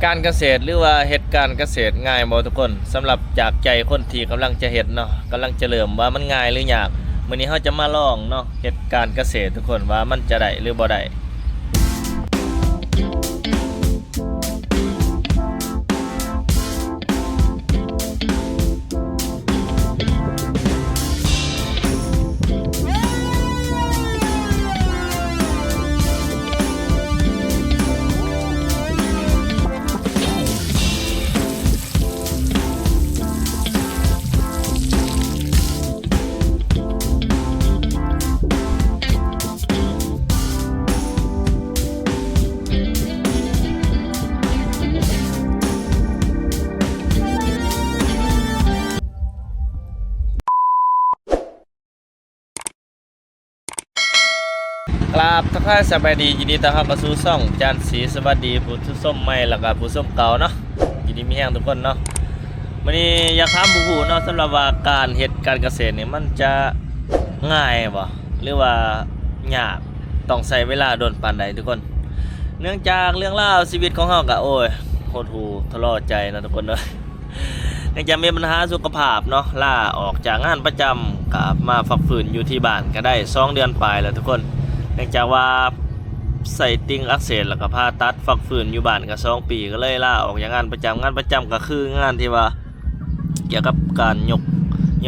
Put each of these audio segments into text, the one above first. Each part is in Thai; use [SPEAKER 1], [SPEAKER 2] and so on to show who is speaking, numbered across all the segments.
[SPEAKER 1] การเกษตรหรือว่าเฮ็ดการเกษตรง่ายบ่ทุกคนสำหรับจากใจคนที่กำลังจะเฮ็ดเนาะกำลังจะเริ่มว่ามันง่ายหรือยากมื้อนี้เราจะมาลองเนาะเฮ็ดการเกษตรทุกคนว่ามันจะได้หรือบ่ได้ครับทักทายสบายดียินดีต้อนรับเข้าสู่ช่องจานสีสวัสดีผู้ชมใหม่แล้วก็ผู้ชมเก่าเนาะยินดีมีแรงทุกคนเนาะวันนี้อยากถามผู้เนาะสำหรับว่าการเฮ็ดการเกษตรนี่มันจะง่ายบ่หรือว่ายากต้องใช้เวลาโดนปานใดทุกคนเนื่องจากเรื่องราวชีวิตของเฮาก็โอ้ยโหดหู่ทะเลาะใจนะทุกคนเนาะเนื่องจากมีปัญหาสุขภาพเนาะล่าออกจากงานประจำกลับมาพักฟื้นอยู่ที่บ้านก็ได้2 เดือนปลายแล้วทุกคนเนื่องจากว่าใส่ติ่งอักเสบแล้วก็ผ่าตัดฝักฝืนอยู่บ้านก็2 ปีก็เลยลาออกจากงานประจำก็คืองานที่ว่าเกี่ยวกับการยก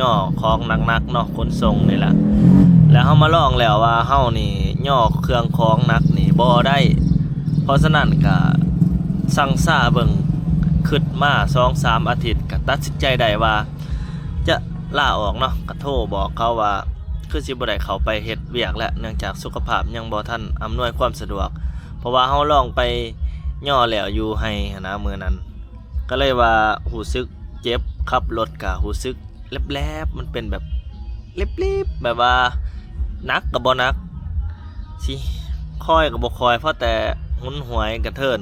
[SPEAKER 1] ย่อของหนักๆเนาะขนส่งนี่แหละแล้วเฮามาลองแล้วว่าเฮานี่ย่อเครื่องของหนักนี่บ่ได้เพราะฉะนั้นก็สั่งซ่าเบิ่งคิดมา 2-3 อาทิตย์ก็ตัดสินใจได้ว่าจะลาออกเนาะก็โทรบอกเขาว่าคือสิบ่ได้เข้าไปเฮ็ดเวียกแล้วเนื่องจากสุขภาพยังบ่ทันอำนวยความสะดวกเพราะว่าเฮาลองไปย่อแล้วอยู่ให้นะมื้อนั้นก็เลยว่ารู้สึกเจ็บขับรถก็รู้สึกแลบๆมันเป็นแบบเล็บๆแบบว่าหนักก็บ่หนักสิคอยก็บ่คอยเพราะแต่หุนหวยกระเทิน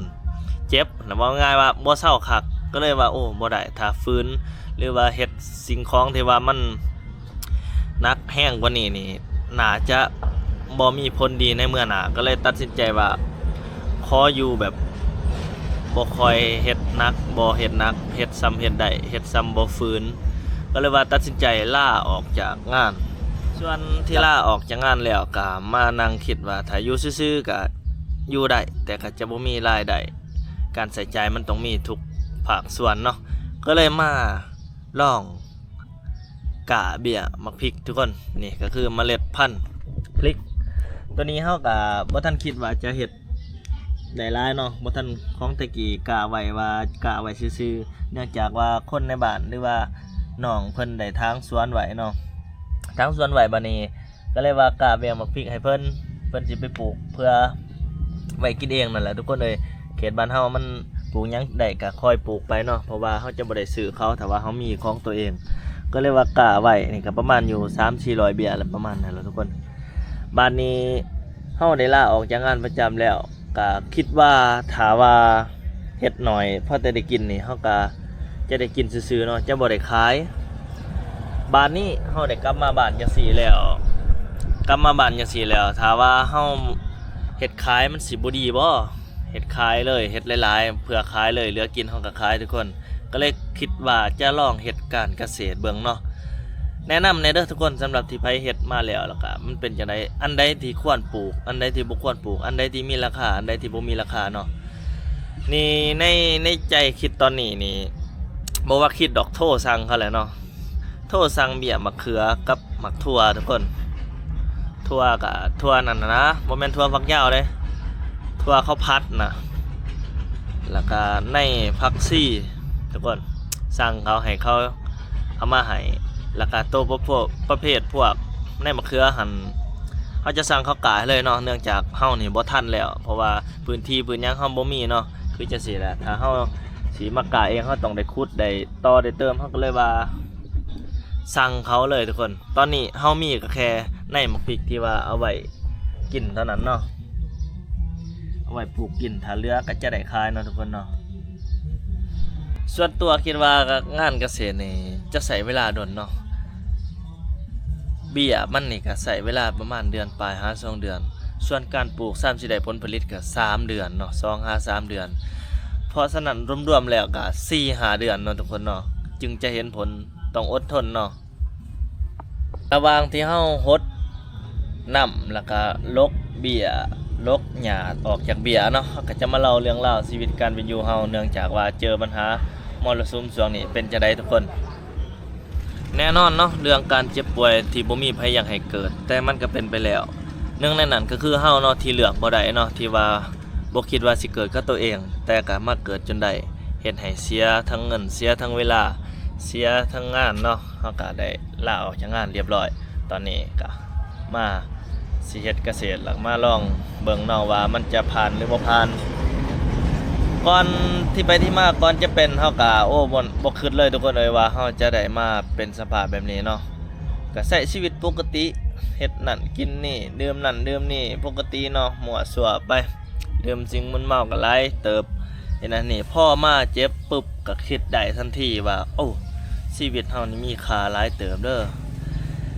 [SPEAKER 1] เจ็บนะว่าง่ายว่าบ่เซาคักก็เลยว่าโอ้บ่ได้ถ้าฟื้นหรือว่าเฮ็ดสิ่งของที่ว่ามันนักแห้งกว่านี้นี่น่าจะบ่มีผลดีในเมื่อหน้าก็เลยตัดสินใจว่าขออยู่แบบบ่คอยเฮ็ดนักบ่เฮ็ดนักเฮ็ดซ้ำเฮ็ดได้เฮ็ดซ้ำบ่ฟื้นก็เลยว่าตัดสินใจลาออกจากงานส่วนที่ลาออกจากงานแล้วก็มานั่งคิดว่าถ้าอยู่ซื่อๆก็อยู่ได้แต่ก็จะบ่มีรายได้การใส่ใจมันต้องมีทุกภาคส่วนเนาะก็เลยมาลองกาเบี้ยมักพริกทุกคนนี่ก็คือเมล็ดพันธุ์พริกตัวนี้เฮาก็บ่ทันคิดว่าจะเฮ็ดได้หลายเนาะบ่ทันของตะกี้กะไว้ว่ากะไว้ซื่อๆเนื่องจากว่าคนในบ้านหรือว่าน้องเพิ่นได้ทางสวนไว้เนาะทางสวนไว้บัดนี้ก็เลยว่ากะเบี้ยมักพริกให้เพิ่นสิไปปลูกเพื่อไว้กินเองนั่นแหละทุกคนเอ้ยเขตบ้านเฮามันปลูกหยังได้ก็ค่อยปลูกไปเนาะเพราะว่าเฮาจะบ่ได้ซื้อเขาแต่ว่าเฮามีของตัวเองก็เลยว่ากะไว้นี่ก็ประมาณอยู่ 3-400 เบี้ยแล้วประมาณนั้นแหละทุกคนบ้านนี้เฮาได้ลาออกจากงานประจำแล้วก็คิดว่าถ้าว่าเฮ็ดหน่อยพอแต่ได้กินนี่เฮาก็จะได้กินซื่อๆเนาะจะบ่ได้ขายบ้านนี้เฮาได้กลับมาบ้านจังซี่แล้วถ้าว่าเฮาเฮ็ดขายมันสิบ่ดีบ่เฮ็ดขายเลยเฮ็ดหลายๆเพื่อขายเลยเหลือกินเฮาก็ขายทุกคนก็เลยคิดว่าจะลองเฮ็ดการเกษตรเบิ่งเนาะแนะนำในเด้อทุกคนสำหรับที่ไผเฮ็ดมาแล้วก็มันเป็นจังไดอันใดที่ควรปลูกอันใดที่บ่ควรปลูกอันใดที่มีราคาอันใดที่บ่มีราคาเนาะนี่ในใจคิดตอนนี้นี่บ่ว่าคิดดอกโทรสั่งเขาแหละเนาะโทรสั่งเบี้ยมะเขือกับมะถั่วทุกคนถั่วก็ถั่วนั่นนะบ่แม่นถั่วฝักยาวเด้ถั่วข้าวผัดนะแล้วก็ในผักซี่ทุกคนสั่งเขาให้เขาเอามาให้แล้วก็ตัวพวกประเภทพวกในมะเขือหั่นเขาจะสั่งเขากายเลยเนาะเนื่องจากเฮานี่บ่ทันแล้วเพราะว่าพื้นที่หยังเฮาบ่มีเนาะคือจังซี่แหละถ้าเฮาสิมากายเองเฮาต้องได้ขุดได้ต่อได้เติมเฮาก็เลยว่าสั่งเขาเลยทุกคนตอนนี้เฮามีก็แค่ในมะพริกที่ว่าเอาไว้กินเท่านั้นเนาะเอาไว้ปลูกกินถ้าเหลือก็จะได้ขายเนาะทุกคนเนาะส่วนตัวคิดว่างานเกษตรนี่จะใช้เวลาโดนเนาะเบี้ยมันนี่ก็ใช้เวลาประมาณเดือนปลายหา2 เดือนส่วนการปลูก3สิได้ผลผลิตก็3 เดือนเนาะ2-3 เดือน เพราะฉะนั้นรวมๆแล้วก็4-5 เดือนเนาะทุกคนเนาะจึงจะเห็นผลต้องอดทนเนาะระหว่างที่เฮาหดน้ำแล้วก็ลกเบี้ยลกหญ้าออกจากเบี้ยเนาะก็จะมาเล่าเรื่องราวชีวิตการเป็นอยู่เฮาเนื่องจากว่าเจอปัญหามรสุมช่วงนี้เป็นจังไดทุกคนแน่นอนเนาะเรื่องการเจ็บป่วยที่บ่มีใครอยากให้เกิดแต่มันก็เป็นไปแล้วหนึ่งในนั้นก็คือเฮาเนาะที่เลือกบ่ได้เนาะที่ว่าบ่คิดว่าสิเกิดกับตัวเองแต่ก็มาเกิดจนได้เฮ็ดให้เสียทั้งเงินเสียทั้งเวลาเสียทั้งงานเนาะเฮาก็ได้ลาออกจากงานเรียบร้อยตอนนี้ก็มาสิเฮ็ดเกษตรหลังมาลองเบิ่งเนาะว่ามันจะผ่านหรือบ่ผ่านก่อนที่ไปที่มาก่อนจะเป็นเฮาก็โอ้บ่คิดเลยทุกคนเอ้ยว่าเฮาจะได้มาเป็นสภาพแบบนี้เนาะก็ใช้ชีวิตปกติเฮ็ดนั่นกินนี่ดื่มนั่นดื่มนี่ปกติเนาะมั่วซั่วไปดื่มสิ่งมึนเมาก็หลายเติบเห็นอันนี้พ่อมาเจ็บปึ๊บก็คิดได้ทันทีว่าโอ้ชีวิตเฮานี่มีค่าหลายเติบเด้อ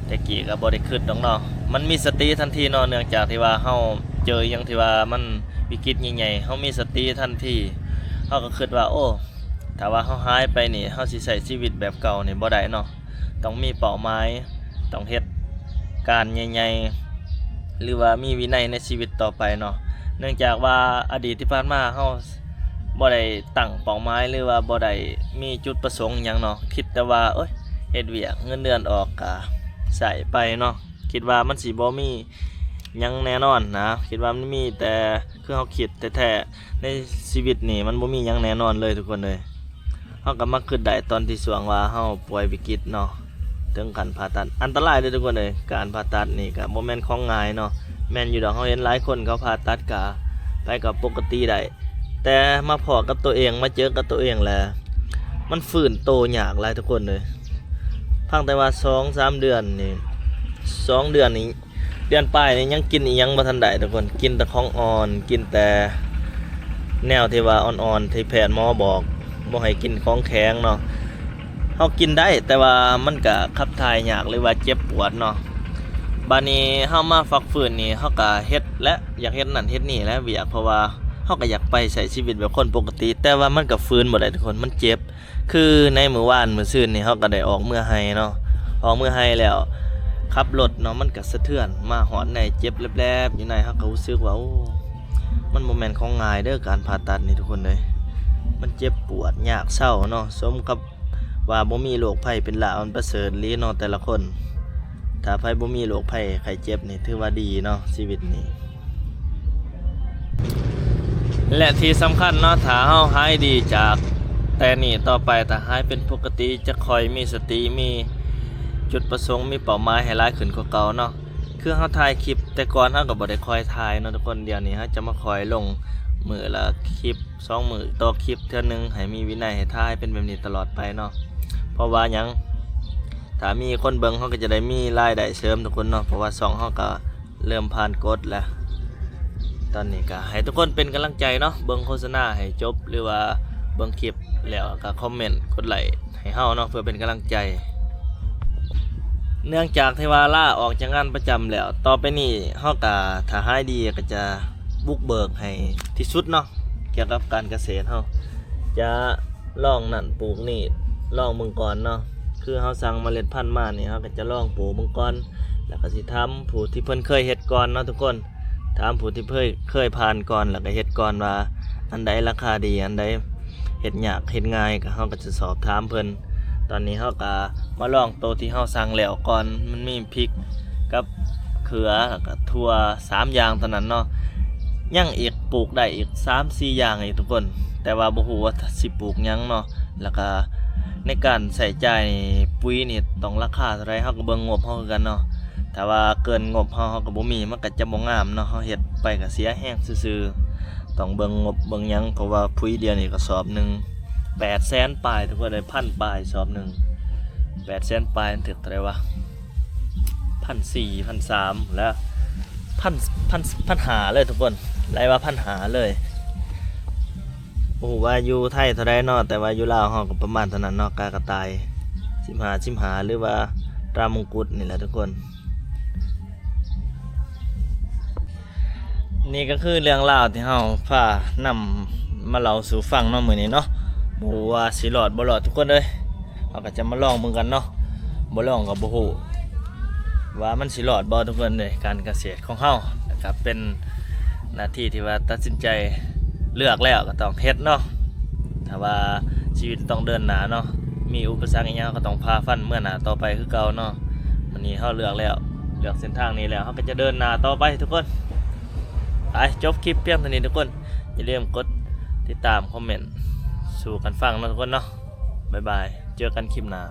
[SPEAKER 1] แต่กี้ก็บ่ได้คิดดอกเนาะมันมีสติทันทีเนาะเนื่องจากที่ว่าเฮาเจอหยังที่ว่ามันวิกฤตใหญ่ๆเฮามีสติทันทีเฮาก็คิดว่าโอ้ถ้าว่าเฮาหายไปนี่เฮาสิใช้ชีวิตแบบเก่านี่บ่ได้เนาะต้องมีเป้าหมายต้องเฮ็ดการใหญ่ๆหรือว่ามีวินัยในชีวิตต่อไปเนาะเนื่องจากว่าอดีตที่ผ่านมาเฮาบ่ได้ตั้งเป้าหมายหรือว่าบ่ได้มีจุดประสงค์หยังเนาะคิดแต่ว่าเอ้ยเฮ็ดเวียกเงินเดือนออกก็ใส่ไปเนาะคิดว่ามันสิบ่มีหยังแน่นอนนะคิดว่ามันมีแต่คือเฮาคิดแต่แท้ในชีวิตนี่มันบ่มีหยังแน่นอนเลยทุกคนเลยเฮาก็มาคิดได้ตอนที่ช่วงว่าเฮาป่วยวิกฤตเนาะถึงขั้นผ่าตัดอันตรายเด้อทุกคนเลยการผ่าตัดนี่ก็บ่แม่นของง่ายเนาะแม่นอยู่ดอกเฮาเห็นหลายคนเขาผ่าตัดก็ไปกับปกติได้แต่มาพอกับตัวเองมาเจอกับตัวเองแหละมันฟื้นโตยากหลายทุกคนเลยพังแต่ว่า 2-3 เดือนนี่2 เดือนนี้เดือนปลายนี่ยังกินอีหยังบ่ทันได้ทุกคนกินแต่ของอ่อนกินแต่แนวที่ว่าอ่อนๆที่แพทย์หมอบอกบ่ให้กินของแข็งเนาะเฮากินได้แต่ว่ามันก็ขับถ่ายยากหรือว่าเจ็บปวดเนาะบัดนี้เฮามาฟักฟื้นนี่เฮาก็เฮ็ดและอยากเฮ็ดนั่นเฮ็ดนี่แหละเวียกเพราะว่าเฮาก็อยากไปใช้ชีวิตแบบคนปกติแต่ว่ามันก็ฟื้นบ่ได้ทุกคนมันเจ็บคือในมื้อวานมื้อซื่นนี่เฮาก็ได้ออกเมื่อไห้เนาะออกเมื่อไห้แล้วขับรถเนาะมันก็สะเทือนมาหอนในเจ็บแลบๆอยู่ในเฮาก็รู้สึกว่าโอ้มันบ่แม่นของง่ายเด้อการผ่าตัดนี่ทุกคนเลยมันเจ็บปวดยากเศร้าเนาะสมกับว่าบ่มีโรคภัยเป็นลาอันประเสริฐลีเนาะแต่ละคนถ้าไผบ่มีโรคภัยไข้เจ็บนี่ถือว่าดีเนาะชีวิตนี้และที่สำคัญเนาะถ้าเฮาหายดีจากแต่นี่ต่อไปถ้าหายเป็นปกติจะคอยมีสติมีจุดประสงค์มีเป้าหมายให้หลายขึ้นกว่าเก่าเนาะคือเฮาถ่ายคลิปแต่ก่อนเฮาก็บ่ได้คอยถ่ายเนาะทุกคนเดี๋ยวนี้เฮาจะมาคอยลงมื้อละคลิป2 มื้อต่อคลิปเทื่อนึงให้มีวินัยให้ถ่ายเป็นแบบนี้ตลอดไปเนาะเพราะว่าหยังถ้ามีคนเบิ่งเฮาก็จะได้มีรายได้เสริมทุกคนเนาะเพราะว่าช่องเฮาก็เริ่มผ่านกฎแล้วตอนนี้ก็ให้ทุกคนเป็นกำลังใจเนาะเบิ่งโฆษณาให้จบหรือว่าเบิ่งคลิปแล้วก็คอมเมนต์กดไลค์ให้เฮาเนาะเพื่อเป็นกำลังใจเนื่องจากที่ว่าลาออกจากงานประจำแล้วต่อไปนี้เฮาก็ถ้าหายดีก็จะบุกเบิกให้ที่สุดเนาะเกี่ยวกับการเกษตรเฮาจะลองนั่นปลูกนี่ลองเบิ่งก่อนเนาะคือเฮาสั่งเมล็ดพันธุ์มานี่เฮาก็จะลองปลูกเบิ่งก่อนแล้วก็สิทำผู้ที่เพิ่นเคยเฮ็ดก่อนเนาะทุกคนถามผู้ที่เคยผ่านก่อนแล้วก็เฮ็ดก่อนว่าอันใดราคาดีอันใดเฮ็ดยากเฮ็ดง่ายก็เฮาก็จะสอบถามเพิ่นตอนนี้เฮาก็มาลองโตที่เฮาสั่งแล้วก่อนมันมีพริกกับเขือกับถั่ว3อย่างเท่านั้นเนาะยังอีกปลูกได้อีก 3-4 อย่างอีกทุกคนแต่ว่าบ่ฮู้ว่าสิปลูกหยังเนาะแล้วก็ในการใส่ใจปุ๋ยนี่ต้องราคาเท่าไรเฮาก็เบิ่งงบเฮาคือกันเนาะถ้าว่าเกินงบเฮาก็บ่มีมันก็จะบ่งามเนาะเฮาเฮ็ดไปก็เสียแฮงซื่อๆต้องเบิ่งงบเบิ่งหยังเพราะว่าปุ๋ยเดียวนี่ก็สอบหนึง800,000ปลายทุกคนเลย1,000ปลายสอบหนึง800,000ปลายถึงเท่าไหร่วะ 1,400 1,300 แล้ว1,500เลยทุกคนไล่ว่า1,500เลยโอ้ว่าอยู่ไทยเท่าไรเนาะแต่ว่าอยู่ลาวเฮาก็ประมาณเท่านั้นเนาะกากระต่าย15หรือว่าตรามงกุฎนี่แหละทุกคนนี่ก็คือเรื่องราวที่เฮาพานำ มาเล่าสู่ฟังเนาะมื้อนี้เนาะบ่ว่าสิรอดบ่รอดทุกคนเอ้ยเฮาก็จะมาลองเบิ่งกันเนาะบ่ลองก็บ่ฮู้ว่ามันสิรอดบ่ทุกคนเอ้ยการเกษตรของเฮานะครับเป็นหน้าที่ที่ว่าตัดสินใจเลือกแล้วก็ต้องเฮ็ดเนาะถ้าว่าชีวิตต้องเดินหน้าเนาะมีอุปสรรคอีหยังก็ต้องพาฟันเมื่อหน้าต่อไปคือเก่าเนาะวันนี้เฮาเลือกแล้วเลือกเส้นทางนี้แล้วเฮาก็จะเดินหน้าต่อไปทุกคนไปจบคลิปเพียงเท่านี้ทุกคนอย่าลืมกดติดตามคอมเมนต์สู่กันฟังเนาะทุกคนเนาะบ๊ายบายเจอกันคลิปหน้า